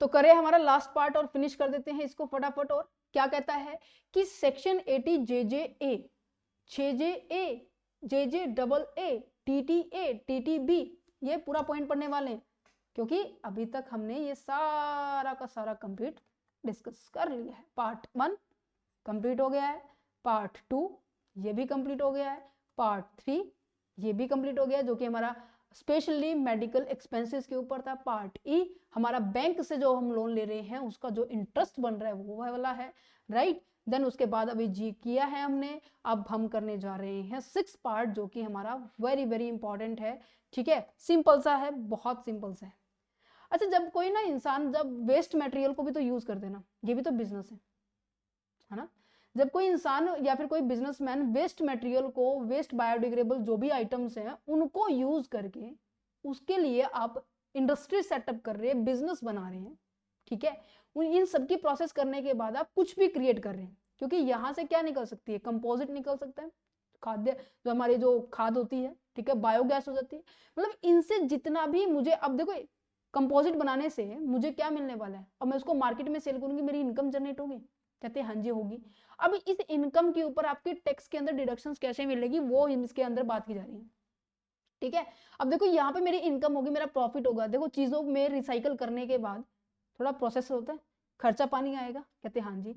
तो करें हमारा लास्ट पार्ट और फिनिश कर देते हैं इसको फटाफट। और क्या कहता है कि section 80 JJA, 6JA, JJAA, TTA, TTB, ये पूरा पॉइंट पढ़ने वाले हैं, क्योंकि अभी तक हमने ये सारा का सारा कंप्लीट डिस्कस कर लिया है। पार्ट 1 कंप्लीट हो गया है, पार्ट 2 ये भी कंप्लीट हो गया है, पार्ट 3 ये भी कंप्लीट हो गया है, जो कि हमारा स्पेशली मेडिकल एक्सपेंसेस के ऊपर था। पार्ट ई हमारा बैंक से जो हम लोन ले रहे हैं उसका जो इंटरेस्ट बन रहा है वो वाला है, राइट। देन उसके बाद अभी जी किया है हमने, अब हम करने जा रहे हैं 6 पार्ट, जो कि हमारा वेरी वेरी इंपॉर्टेंट है, ठीक है। सिंपल सा है, बहुत सिंपल सा है। अच्छा, जब कोई ना इंसान जब वेस्ट मटेरियल को भी तो यूज करते ना, ये भी तो बिजनेस है ना। जब कोई इंसान या फिर कोई बिजनेसमैन वेस्ट मटेरियल को, वेस्ट बायोडिग्रेडेबल जो भी आइटम्स हैं उनको यूज करके उसके लिए आप इंडस्ट्री सेटअप कर रहे हैं, बिजनेस बना रहे हैं, ठीक है। इन सब की प्रोसेस करने के बाद आप कुछ भी क्रिएट कर रहे हैं, क्योंकि यहाँ से क्या निकल सकती है, कंपोजिट निकल सकता है, खाद्य जो हमारी जो खाद होती है, ठीक है, बायोगैस हो जाती है। मतलब इनसे जितना भी मुझे, अब देखो कंपोजिट बनाने से मुझे क्या मिलने वाला है, और मैं उसको मार्केट में सेल करूंगी, मेरी इनकम जनरेट होगी, कहते हैं हाँ जी होगी। अब इस इनकम के ऊपर आपके टैक्स के अंदर डिडक्शंस कैसे मिलेगी वो इसके अंदर बात की जा रही है, ठीक है। अब देखो यहाँ पे मेरी इनकम होगी, मेरा प्रॉफिट होगा। देखो चीजों में रिसाइकल करने के बाद थोड़ा प्रोसेस होता है, खर्चा पानी आएगा, कहते हैं हाँ जी।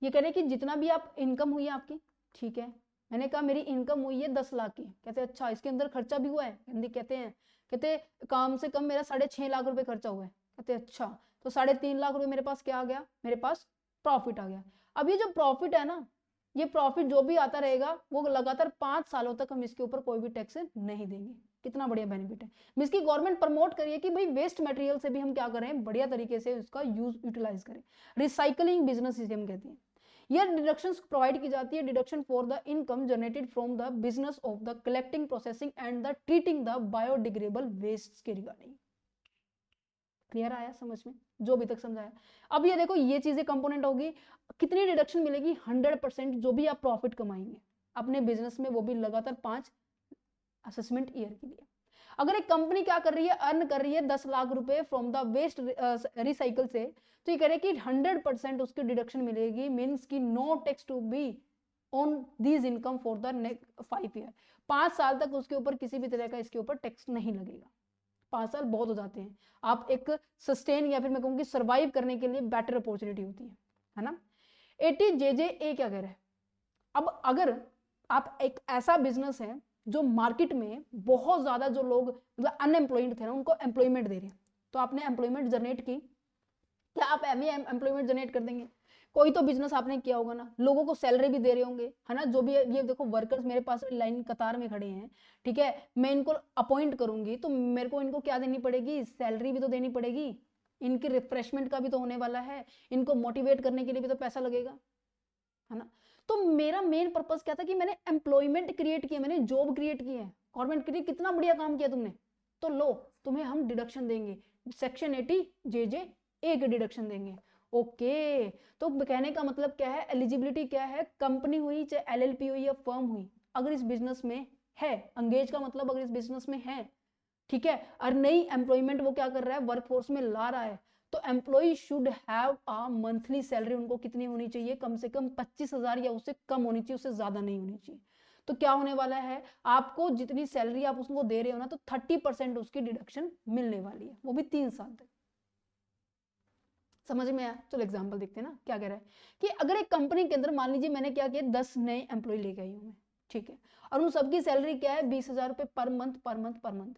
ये कह रहे कि जितना भी आप इनकम हुई है आपकी, ठीक है, मैंने कहा मेरी इनकम हुई है 10 लाख की, कहते हैं अच्छा इसके अंदर खर्चा भी हुआ है, कहते हैं कहते कम से कम मेरा 6.5 लाख रुपए खर्चा हुआ है, कहते अच्छा तो 3.5 लाख रुपए मेरे पास क्या आ गया, मेरे पास प्रॉफिट आ गया। अब ये जो प्रॉफिट है ना, ये प्रॉफिट जो भी आता रहेगा वो लगातार 5 सालों तक हम इसके ऊपर कोई भी टैक्स नहीं देंगे। कितना बढ़िया बेनिफिट है। इसकी गवर्नमेंट प्रमोट करिए कि भाई वेस्ट मटेरियल से भी हम क्या करें, बढ़िया तरीके से उसका यूटिलाइज करें, रिसाइकलिंग बिजनेस इसे हम कहते हैं। यह डिडक्शंस प्रोवाइड की जाती है, deduction for the income generated from the business of the collecting, processing and the treating the biodegradable waste के रिगार्डिंग। क्लियर आया समझ में जो अभी तक समझाया। अब ये देखो ये चीजें कंपोनेंट होगी, कितनी डिडक्शन मिलेगी, 100% जो भी आप प्रॉफिट कमाएंगे अपने बिजनेस में, वो भी लगातार 5 असेसमेंट ईयर के लिए। अगर एक कंपनी क्या कर रही है, अर्न कर रही है 10 लाख रुपए फ्रॉम द वेस्ट रिसाइकल से, तो ये कह रहे कि 100% उसकी डिडक्शन मिलेगी, मीन्स की no tax to be on these income for the next 5 year. 5 साल तक उसके ऊपर किसी भी तरह का इसके ऊपर टैक्स नहीं लगेगा। 5 साल बहुत हो जाते हैं, आप एक सस्टेन या फिर मैं कहूंगी सर्वाइव करने के लिए बेटर अपॉर्चुनिटी होती है ना। 80 JJA क्या कह रहा है, अब अगर आप एक ऐसा बिजनेस है जो मार्केट में बहुत ज्यादा जो लोग मतलब अनएम्प्लॉयड थे ना उनको एम्प्लॉयमेंट दे रहे हैं, तो आपने एम्प्लॉयमेंट जनरेट की, क्या आप एम्प्लॉयमेंट जनरेट कर देंगे? कोई तो बिजनेस आपने किया होगा ना, लोगों को सैलरी भी दे रहे होंगे, है ना। जो भी ये देखो वर्कर्स मेरे पास लाइन कतार में खड़े हैं, ठीक है, मैं इनको अपॉइंट करूंगी तो मेरे को इनको क्या देनी पड़ेगी, सैलरी भी तो देनी पड़ेगी, इनकी रिफ्रेशमेंट का भी तो होने वाला है, इनको मोटिवेट करने के लिए भी तो पैसा लगेगा, है ना। तो मेरा मेन पर्पस क्या था कि मैंने एम्प्लॉयमेंट क्रिएट किया, मैंने जॉब क्रिएट की है, गवर्नमेंट के लिए कितना बढ़िया काम किया तुमने, तो लो तुम्हें हम डिडक्शन देंगे, सेक्शन 80 JJA के डिडक्शन देंगे। ओके, तो कहने का मतलब क्या है, एलिजिबिलिटी क्या है, कंपनी हुई चाहे LLP हुई या फर्म हुई, अगर इस बिजनेस में है, अंगेज का मतलब अगर इस बिजनेस में है, ठीक है, और नई एम्प्लॉयमेंट वो क्या कर रहा है, वर्कफोर्स में ला रहा है, तो employ should have a monthly salary, उनको कितनी होनी चाहिए, कम से कम 25,000 या उससे कम होनी चाहिए, उससे ज्यादा नहीं होनी चाहिए। तो क्या होने वाला है, आपको जितनी सैलरी आप उसको दे रहे हो ना, तो 30% उसकी डिडक्शन मिलने वाली है, वो भी 3 साल तक। समझ में आया? चलो एग्जांपल देखते हैं ना क्या कह रहा है कि अगर एक कंपनी के अंदर मान लीजिए मैंने क्या किया, 10 नए एम्प्लॉय लेके आई हूं मैं, ठीक है, और उन सबकी सैलरी क्या है, 20,000 रुपए per month per month per month.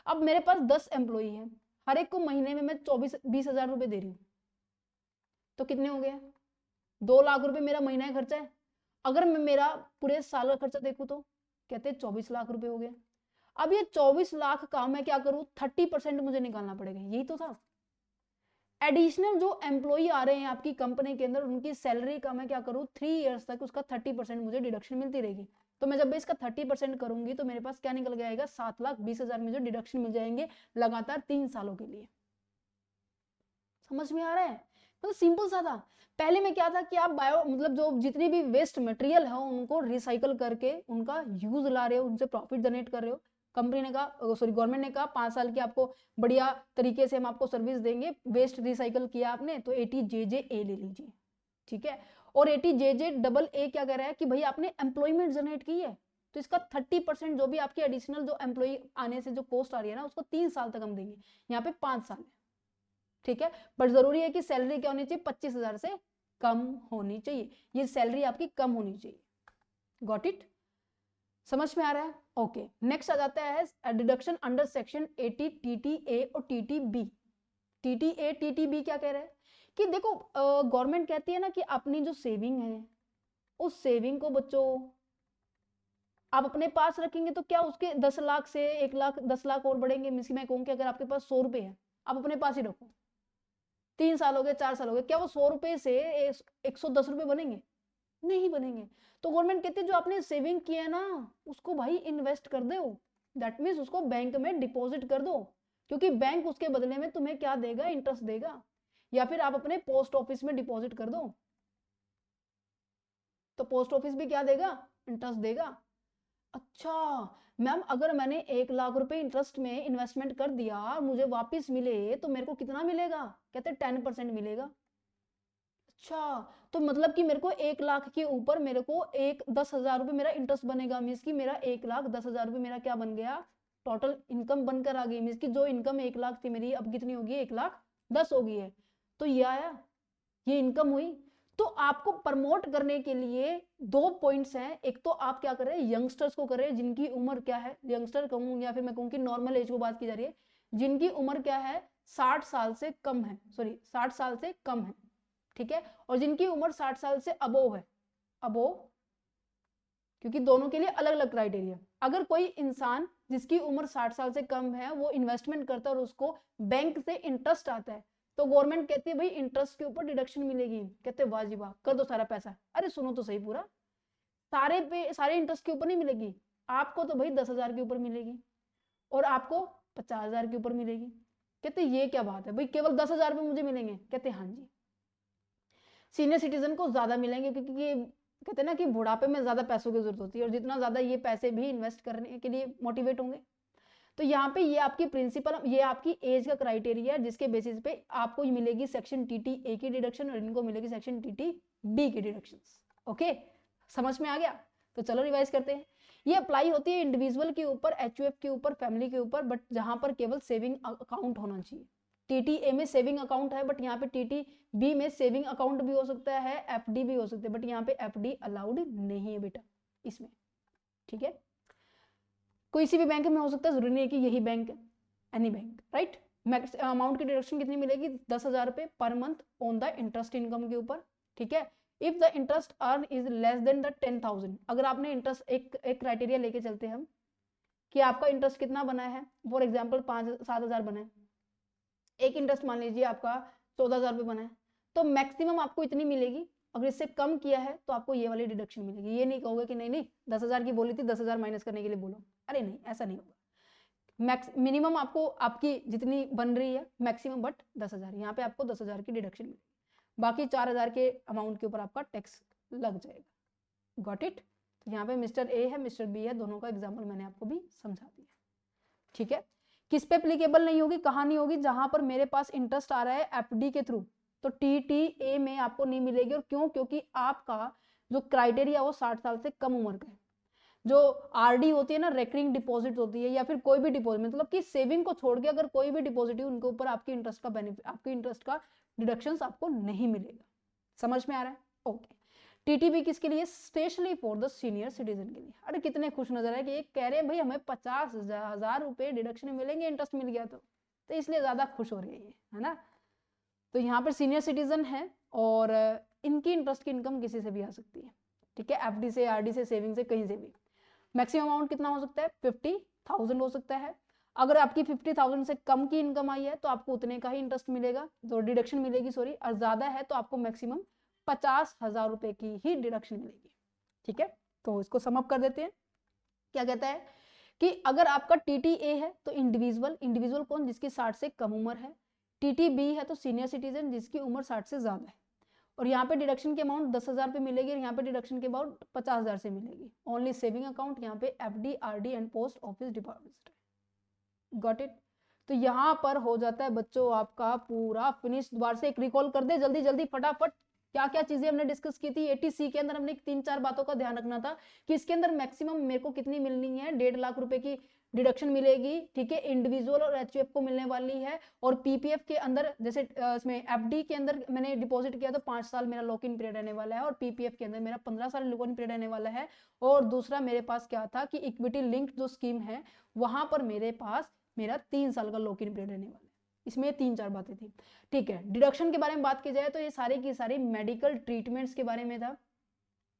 अब मेरे पास 10 एम्प्लॉय हैं, हर एक को महीने में मैं 20,000 रुपए दे रही हूँ, तो कितने हो गए, 2 लाख रुपए मेरा महीना का खर्चा है। अगर मैं मेरा पूरे साल का खर्चा देखूं तो कहते हैं 24 लाख रुपए हो गया। अब ये 24 लाख का मैं क्या करूं, 30% मुझे निकालना पड़ेगा, यही तो था। एडिशनल जो एम्प्लॉय आ रहे हैं आपकी कंपनी के अंदर, उनकी सैलरी का मैं क्या करूं, 3 इयर्स तक उसका 30% मुझे डिडक्शन मिलती रहेगी। तो मैं जब इसका 30% करूंगी तो मेरे पास क्या निकल के आएगा, 7,20,000 में जो डिडक्शन मिल जाएंगे लगातार 3 सालों के लिए। समझ में आ रहा है? मतलब सिंपल सा था। पहले में क्या था कि आप बायो मतलब जो जितनी भी वेस्ट मटेरियल है उनको रिसाइकल करके उनका यूज ला रहे हो, उनसे प्रॉफिट जनरेट कर रहे हो, कंपनी ने कहा, सॉरी गवर्नमेंट ने कहा 5 साल की आपको बढ़िया तरीके से हम आपको सर्विस देंगे, वेस्ट रिसाइकल किया आपने तो ATJJA ले लीजिए, ठीक है। और ATJJAA क्या कह रहा है कि भाई आपने एम्प्लॉयमेंट जनरेट की है तो इसका 30% जो भी आपकी एडिशनल जो एम्प्लॉय आने से जो कॉस्ट आ रही है ना उसको 3 साल तक हम देंगे, यहाँ पे 5 साल है, ठीक है। पर जरूरी है कि सैलरी क्या होनी चाहिए, 25,000 से कम होनी चाहिए, ये सैलरी आपकी कम होनी चाहिए। गॉट इट, समझ में आ रहा है? ओके, नेक्स्ट आ जाता है डिडक्शन अंडर सेक्शन 80 TTA और TTB। TTA TTB क्या कह रहा है कि देखो गवर्नमेंट कहती है ना कि अपनी जो सेविंग है उस सेविंग को बच्चों आप अपने पास रखेंगे तो क्या उसके 10 लाख से 1 लाख 10 लाख और बढ़ेंगे। मिस मैं कहूँ कि अगर आपके पास 100 रुपए है आप अपने पास ही रखो, 3 साल हो गए 4 साल हो गए, क्या वो 100 रुपए से 110 रुपए बनेंगे? नहीं बनेंगे। तो गवर्नमेंट कहती है जो आपने सेविंग किया है ना उसको भाई इन्वेस्ट कर दो, दैट मीन्स उसको बैंक में डिपॉजिट कर दो, क्योंकि बैंक उसके बदले में तुम्हें क्या देगा, इंटरेस्ट देगा। या फिर आप अपने पोस्ट ऑफिस में डिपॉजिट कर दो तो पोस्ट ऑफिस भी क्या देगा, इंटरेस्ट देगा। अच्छा मैम, अगर मैंने 1 लाख रुपए इंटरेस्ट में इन्वेस्टमेंट कर दिया मुझे वापस मिले तो मेरे को कितना मिलेगा? कहते 10% मिलेगा। अच्छा, तो मतलब कि मेरे को 1 लाख के ऊपर मेरे को 10,000 रुपए मेरा इंटरेस्ट बनेगा, मीन्स कि मेरा 1,10,000 रुपए मेरा क्या बन गया, टोटल इनकम बनकर आ गई। मीन्स कि जो इनकम 1 लाख थी मेरी अब कितनी होगी, 1,10,000 हो गई है। तो ये आया, ये इनकम हुई। तो आपको प्रमोट करने के लिए 2 पॉइंट्स हैं। एक तो आप क्या कर रहे हैं, यंगस्टर्स को कर रहे हैं जिनकी उम्र क्या है, यंगस्टर कहूँ या फिर मैं कहूँ कि नॉर्मल एज को बात की जा रही है, जिनकी उम्र क्या है 60 साल से कम है, सॉरी 60 साल से कम है, ठीक है। और जिनकी उम्र 60 साल से अबोव है, अबोव, क्योंकि दोनों के लिए अलग अलग क्राइटेरिया। अगर कोई इंसान जिसकी उम्र 60 साल से कम है वो इन्वेस्टमेंट करता है और उसको बैंक से इंटरेस्ट आता है तो गवर्नमेंट कहती है भाई इंटरेस्ट के ऊपर डिडक्शन मिलेगी। कहते हैं वाह जी वाह, कर दो सारा पैसा। अरे सुनो तो सही पूरा, सारे इंटरेस्ट के ऊपर नहीं मिलेगी, आपको तो भाई 10,000 के ऊपर मिलेगी और आपको 50,000 के ऊपर मिलेगी। कहते ये क्या बात है भाई, केवल 10,000 रुपये मुझे मिलेंगे? कहते हाँ जी। सीनियर सिटीजन को ज्यादा मिलेंगे क्योंकि कहते हैं ना कि बुढ़ापे में ज्यादा पैसों की जरूरत होती है और जितना ज्यादा ये पैसे भी इन्वेस्ट करने के लिए मोटिवेट होंगे। तो यहाँ पे ये आपकी प्रिंसिपल, ये आपकी एज का क्राइटेरिया है जिसके बेसिस पे आपको मिलेगी सेक्शन TTA की डिडक्शन और इनको मिलेगी सेक्शन TTB की डिडक्शन। ओके, समझ में आ गया? तो चलो रिवाइज करते हैं। ये अप्लाई होती है इंडिविजुअल के ऊपर, HUF के ऊपर, फैमिली के ऊपर, बट जहां पर केवल सेविंग अकाउंट होना चाहिए। TTA में सेविंग अकाउंट है बट यहाँ पे TTB में सेविंग अकाउंट भी हो सकता है, FD भी हो सकता है, बट यहाँ पे FD अलाउड नहीं है बेटा इसमें, ठीक है। कोई सी भी बैंक में हो सकता है, जरूरी नहीं है कि यही बैंक है, any bank, right. Max amount की डिडक्शन कितनी मिलेगी, 10,000 रुपए per month on the interest income के ऊपर, ठीक है। If the interest earn is less than the 10,000, अगर आपने इंटरेस्ट एक क्राइटेरिया लेके चलते हैं हम कि आपका इंटरेस्ट कितना बना है, फॉर एग्जाम्पल 7,000 बना है, एक इंटरेस्ट मान लीजिए आपका 14,000 रुपये बना है, तो मैक्सिमम आपको इतनी मिलेगी। अगर इससे कम किया है तो आपको ये वाली डिडक्शन मिलेगी। ये नहीं कहोगे कि नहीं नहीं 10,000 की बोली थी 10,000 माइनस करने के लिए बोलो, अरे नहीं ऐसा नहीं होगा। मिनिमम आपको आपकी जितनी बन रही है मैक्सिमम बट 10,000, यहाँ पे आपको 10,000 की डिडक्शन मिलेगी, बाकी 4,000 के अमाउंट के ऊपर आपका टैक्स लग जाएगा। Got it? तो यहाँ पे मिस्टर ए है मिस्टर बी है, दोनों का एग्जाम्पल मैंने आपको भी समझा दिया, ठीक है। किस पे एप्लीकेबल नहीं होगी, कहाँ नहीं होगी, जहां पर मेरे पास इंटरेस्ट आ रहा है FD के थ्रू, तो TTA में आपको नहीं मिलेगी। और क्यों? क्योंकि आपका जो क्राइटेरिया वो 60 साल से कम उम्र का है। जो RD होती है ना, रेकरिंग डिपॉजिट होती है, या फिर कोई भी डिपॉजिट, मतलब कि सेविंग को छोड़ के अगर कोई भी डिपॉजिट है उनके ऊपर आपकी इंटरेस्ट का बेनिफिट, आपकी इंटरेस्ट का डिडक्शन आपको नहीं मिलेगा। समझ में आ रहा है? ओके। TTB किसके लिए? Specially for the senior citizen के लिए। अरे कितने खुश नजर है कि ये कह रहे हैं भाई हमें 50,000 रुपए डिडक्शन मिलेंगे, इंटरेस्ट मिल गया तो इसलिए ज्यादा खुश हो रही है ना। तो यहाँ पर सीनियर सिटीजन है और इनकी इंटरेस्ट की इनकम किसी से भी आ सकती है, ठीक है। FD से, RD से, सेविंग से, कहीं से भी। मैक्सिमम अमाउंट कितना हो सकता है? 50,000 हो सकता है। अगर आपकी 50,000 से कम की इनकम आई है तो आपको उतने का ही इंटरेस्ट मिलेगा, तो डिडक्शन मिलेगी, सॉरी। और ज्यादा है तो आपको मैक्सिमम 50,000 रुपए की ही डिडक्शन मिलेगी, ठीक है। तो इसको समअप कर देते हैं। क्या कहता है कि अगर आपका TTA है तो इंडिविजुअल कौन? जिसकी 60 से कम उम्र है। TTB है तो सीनियर सिटीजन जिसकी उम्र 60 से ज्यादा है। और यहाँ पे डिडक्शन की अमाउंट 10,000 पे मिलेगी और यहाँ पे डिडक्शन की अमाउंट 50,000 से मिलेगी। ओनली सेविंग अकाउंट, यहाँ पे FD, RD and post office deposit. Got it. तो यहाँ पर हो जाता है बच्चों आपका पूरा फिनिश। दोबारा से एक रिकॉल कर दे जल्दी जल्दी फटाफट, क्या क्या चीजें हमने डिस्कस की थी। 80C के अंदर हमने 3-4 बातों का ध्यान रखना था कि इसके अंदर मैक्सिमम मेरे को कितनी मिलनी है, 1.5 लाख रुपए की डिडक्शन मिलेगी, ठीक है, इंडिविजुअल और HUF को मिलने वाली है। और PPF के अंदर जैसे इसमें FD के अंदर मैंने डिपॉजिट किया तो 5 साल मेरा लॉक इन पीरियड रहने वाला है, और PPF के अंदर मेरा 15 साल लॉक इन पीरियड रहने वाला है। और दूसरा मेरे पास क्या था कि इक्विटी लिंक्ड जो स्कीम है वहां पर मेरे पास मेरा 3 साल का लॉक इन पीरियड रहने वाला है। इसमें 3-4 बातें थी, ठीक है। डिडक्शन के बारे में बात की जाए तो ये सारे की सारी मेडिकल ट्रीटमेंट्स के बारे में था,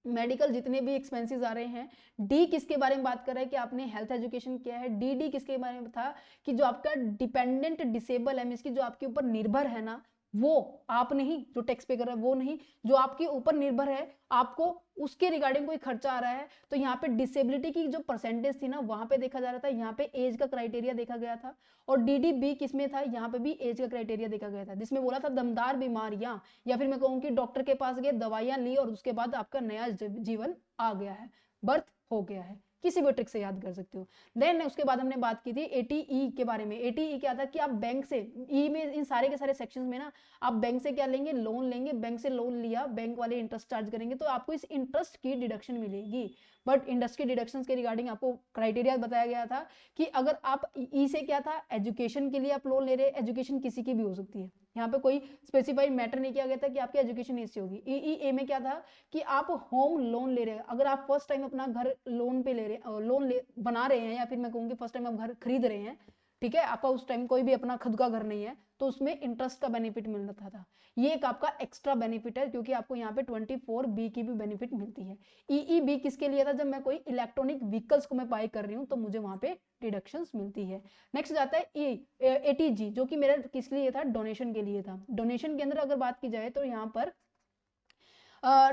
मेडिकल जितने भी एक्सपेंसेस आ रहे हैं। डी किसके बारे में बात कर रहा है कि आपने हेल्थ एजुकेशन किया है। डी किसके बारे में था कि जो आपका डिपेंडेंट डिसेबल है, मींस की जो आपके ऊपर निर्भर है ना, वो आप नहीं, जो टैक्स पे कर रहा है वो नहीं, जो आपके ऊपर निर्भर है, आपको उसके रिगार्डिंग कोई खर्चा आ रहा है। तो यहाँ पे डिसेबिलिटी की जो परसेंटेज थी ना वहां पे देखा जा रहा था, यहाँ पे एज का क्राइटेरिया देखा गया था। और DDB किसमें था, यहाँ पे भी एज का क्राइटेरिया देखा गया था, जिसमें बोला था दमदार बीमारियां, या फिर मैं कहूँ कि डॉक्टर के पास गए, दवाइयां ली और उसके बाद आपका नया जीवन आ गया है, बर्थ हो गया है। किसी भी ट्रिक से याद कर सकते हो। देन उसके बाद हमने बात की थी 80E के बारे में। 80E क्या था कि आप बैंक से, ई में इन सारे के सारे सेक्शंस में ना आप बैंक से क्या लेंगे, लोन लेंगे, बैंक से लोन लिया, बैंक वाले इंटरेस्ट चार्ज करेंगे तो आपको इस इंटरेस्ट की डिडक्शन मिलेगी। बट इंडस्ट्री डिडक्शंस के रिगार्डिंग आपको क्राइटेरिया बताया गया था कि अगर आप ई से क्या था, एजुकेशन के लिए आप लोन ले रहे, एजुकेशन किसी की भी हो सकती है, यहाँ पे कोई स्पेसिफाइड मैटर नहीं किया गया था कि आपकी एजुकेशन इससे होगी। ई में क्या था कि आप होम लोन ले रहे हैं, अगर आप फर्स्ट टाइम अपना घर लोन पे ले रहे बना रहे हैं, या फिर मैं कहूँगी फर्स्ट टाइम आप घर खरीद रहे हैं, ठीक है, आपका उस टाइम कोई भी अपना खुद का घर नहीं है, तो उसमें इंटरेस्ट का बेनिफिट मिलता था। ये एक आपका एक्स्ट्रा बेनिफिट है, क्योंकि आपको यहाँ पे 24B की भी बेनिफिट मिलती है। EEB किसके लिए था, जब मैं कोई इलेक्ट्रॉनिक व्हीकल्स को मैं बाय कर रही हूँ तो मुझे वहां पे डिडक्शंस मिलती है। नेक्स्ट जाता है 80G, जो कि मेरा किस लिए था, डोनेशन के लिए था। डोनेशन के अंदर अगर बात की जाए तो यहाँ पर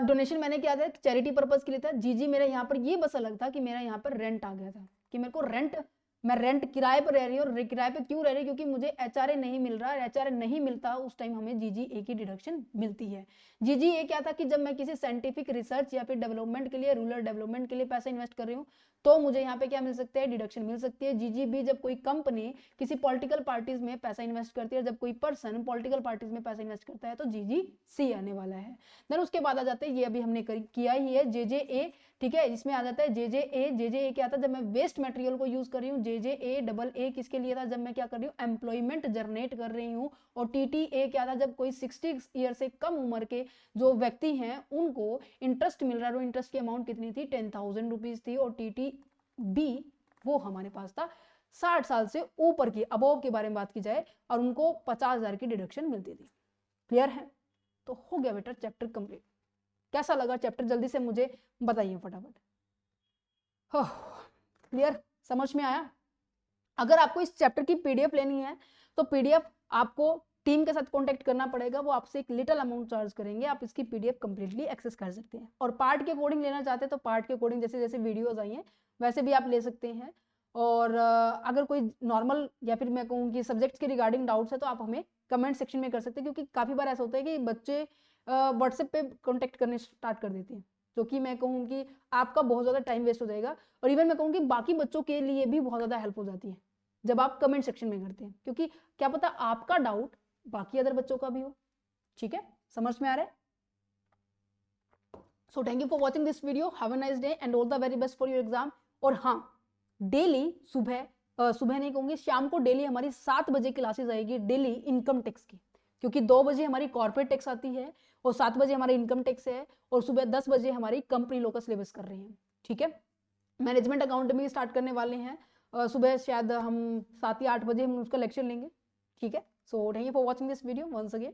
डोनेशन मैंने क्या था, चैरिटी पर्पज के लिए था। जीजी मेरा यहाँ पर ये बस अलग था कि मेरा यहाँ पर रेंट आ गया था, कि मेरे को मैं रेंट किराए पर रह रही हूँ। और किराए पे क्यों रह रही हूँ, क्योंकि मुझे HRA नहीं मिल रहा, HRA नहीं मिलता उस टाइम हमें GGA की डिडक्शन मिलती है। GGA क्या था कि जब मैं किसी साइंटिफिक रिसर्च या फिर डेवलपमेंट के लिए, रूरल डेवलपमेंट के लिए पैसा इन्वेस्ट कर रही हूँ तो मुझे यहाँ पे क्या मिल सकता है, डिडक्शन मिल सकती है। GGB जब कोई कंपनी किसी पॉलिटिकल पार्टीज में पैसा इन्वेस्ट करती है, जब कोई पर्सन पॉलिटिकल पार्टीज में पैसा इन्वेस्ट करता है तो GGC आने वाला है। देन उसके बाद आ जाते हैं, ये अभी हमने किया ही है, JJA, ठीक है, इसमें आ जाता है JJA क्या था, जब मैं वेस्ट मटेरियल को यूज कर रही हूँ। JJA किसके लिए था, जब मैं क्या कर रही हूँ, एम्प्लॉयमेंट जनरेट कर रही हूँ। और TTA क्या था, जब कोई 60 ईयर से कम उम्र के जो व्यक्ति हैं उनको इंटरेस्ट मिल रहा है। वो इंटरेस्ट की अमाउंट कितनी थी, 10,000 रुपीज थी। और TTB वो हमारे पास था 60 साल से ऊपर की, अबोव के बारे में बात की जाए, और उनको 50,000 की डिडक्शन मिलती थी। क्लियर है, तो हो गया बेटा चैप्टर कंप्लीट। कैसा लगा चैप्टर, जल्दी से मुझे बताइए फटाफट। क्लियर, समझ में आया। अगर आपको इस चैप्टर की PDF लेनी है तो PDF आपको टीम के साथ कांटेक्ट करना पड़ेगा, वो आपसे एक लिटिल अमाउंट चार्ज करेंगे, आप इसकी PDF कंप्लीटली एक्सेस कर सकते हैं। और पार्ट के अकॉर्डिंग लेना चाहते हैं तो पार्ट के अकॉर्डिंग जैसे जैसे वीडियोज आई हैं वैसे भी आप ले सकते हैं। और अगर कोई नॉर्मल या फिर मैं कहूँ कि सब्जेक्ट्स के रिगार्डिंग डाउट्स है तो आप हमें कमेंट सेक्शन में कर सकते हैं, क्योंकि काफ़ी बार ऐसा होता है कि बच्चे व्हाट्सएप पे कांटेक्ट करने स्टार्ट कर देते हैं, जो कि मैं कहूँ कि आपका बहुत ज़्यादा टाइम वेस्ट हो जाएगा। और इवन मैं कहूँ कि बाकी बच्चों के लिए भी बहुत ज़्यादा हेल्प हो जाती है जब आप कमेंट सेक्शन में करते हैं, क्योंकि क्या पता आपका डाउट बाकी अदर बच्चों का भी हो। ठीक है, समझ में आ रहा है। So thank you for watching this video, have a nice day and all the very best for your exam. और हाँ, डेली सुबह नहीं कहूँगी, शाम को डेली हमारी 7 बजे क्लासेस आएगी डेली इनकम टैक्स की, क्योंकि 2 बजे हमारी कॉर्पोरेट टैक्स आती है और 7 बजे हमारी इनकम टैक्स है, और सुबह 10 बजे हमारी कंपनी लॉ का सिलेबस कर रहे हैं। ठीक है, मैनेजमेंट अकाउंट भी स्टार्ट करने वाले हैं, सुबह शायद हम 7 या 8 बजे हम उसका लेक्चर लेंगे। ठीक है, so thank you for watching this video once again.